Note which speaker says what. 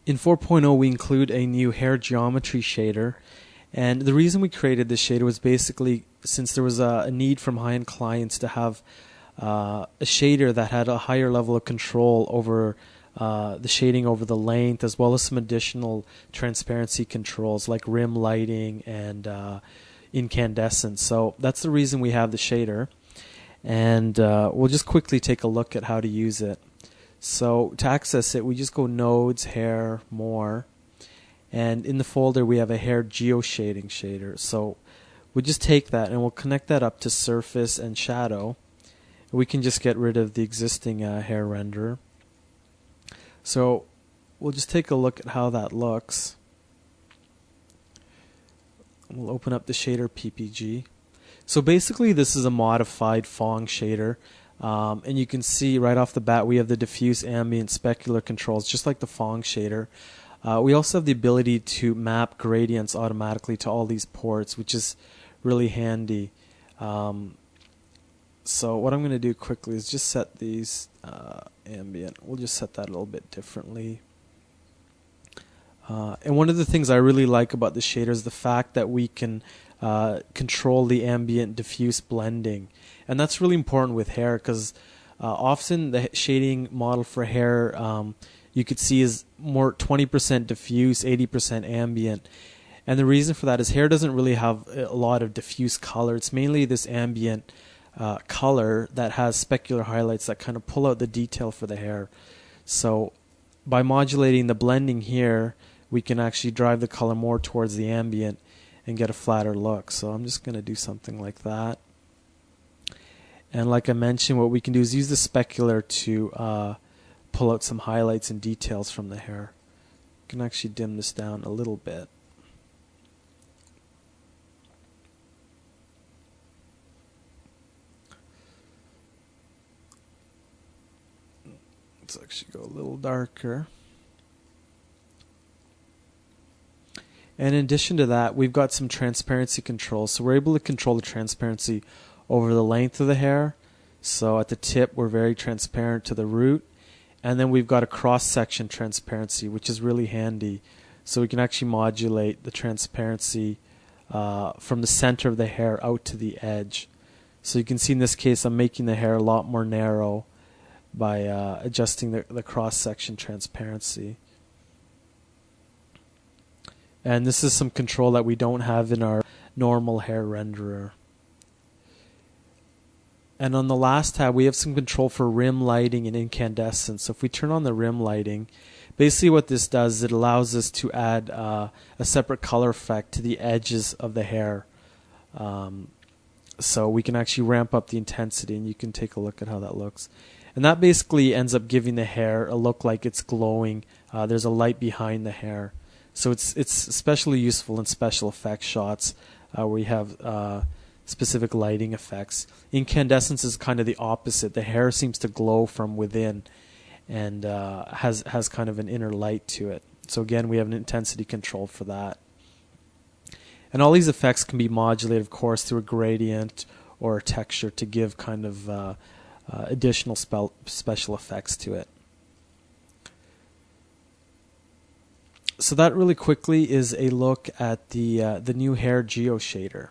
Speaker 1: In 4.0 we include a new hair geometry shader, and the reason we created this shader was basically since there was a need from high-end clients to have a shader that had a higher level of control over the shading over the length, as well as some additional transparency controls like rim lighting and incandescence. So that's the reason we have the shader, and we'll just quickly take a look at how to use it. So to access it, we just go Nodes, Hair, More, and in the folder we have a hair geoshading shader. So we'll just take that and we'll connect that up to Surface and Shadow. We can just get rid of the existing hair renderer. So we'll just take a look at how that looks. We'll open up the shader PPG. So basically this is a modified Phong shader. And you can see right off the bat we have the diffuse, ambient, specular controls just like the Phong shader. We also have the ability to map gradients automatically to all these ports, which is really handy. So what I'm going to do quickly is just set these ambient. We'll just set that a little bit differently. And one of the things I really like about the shader is the fact that we can control the ambient diffuse blending. And that's really important with hair because often the shading model for hair you could see is more 20% diffuse, 80% ambient. And the reason for that is hair doesn't really have a lot of diffuse color. It's mainly this ambient color that has specular highlights that kind of pull out the detail for the hair. So by modulating the blending here, we can actually drive the color more towards the ambient and get a flatter look. So I'm just going to do something like that. And like I mentioned, what we can do is use the specular to pull out some highlights and details from the hair. You can actually dim this down a little bit. Let's actually go a little darker. And in addition to that, we've got some transparency controls. So we're able to control the transparency over the length of the hair. So at the tip, we're very transparent to the root. And then we've got a cross-section transparency, which is really handy. So we can actually modulate the transparency from the center of the hair out to the edge. So you can see in this case, I'm making the hair a lot more narrow by adjusting the cross-section transparency. And this is some control that we don't have in our normal hair renderer. And on the last tab, we have some control for rim lighting and incandescence. So if we turn on the rim lighting, basically what this does is it allows us to add a separate color effect to the edges of the hair. So we can actually ramp up the intensity, and you can take a look at how that looks. And that basically ends up giving the hair a look like it's glowing. There's a light behind the hair. So it's especially useful in special effects shots where we have specific lighting effects. Incandescence is kind of the opposite. The hair seems to glow from within and has kind of an inner light to it. So again, we have an intensity control for that. And all these effects can be modulated, of course, through a gradient or a texture to give kind of additional special effects to it. So that really quickly is a look at the new hair geo shader.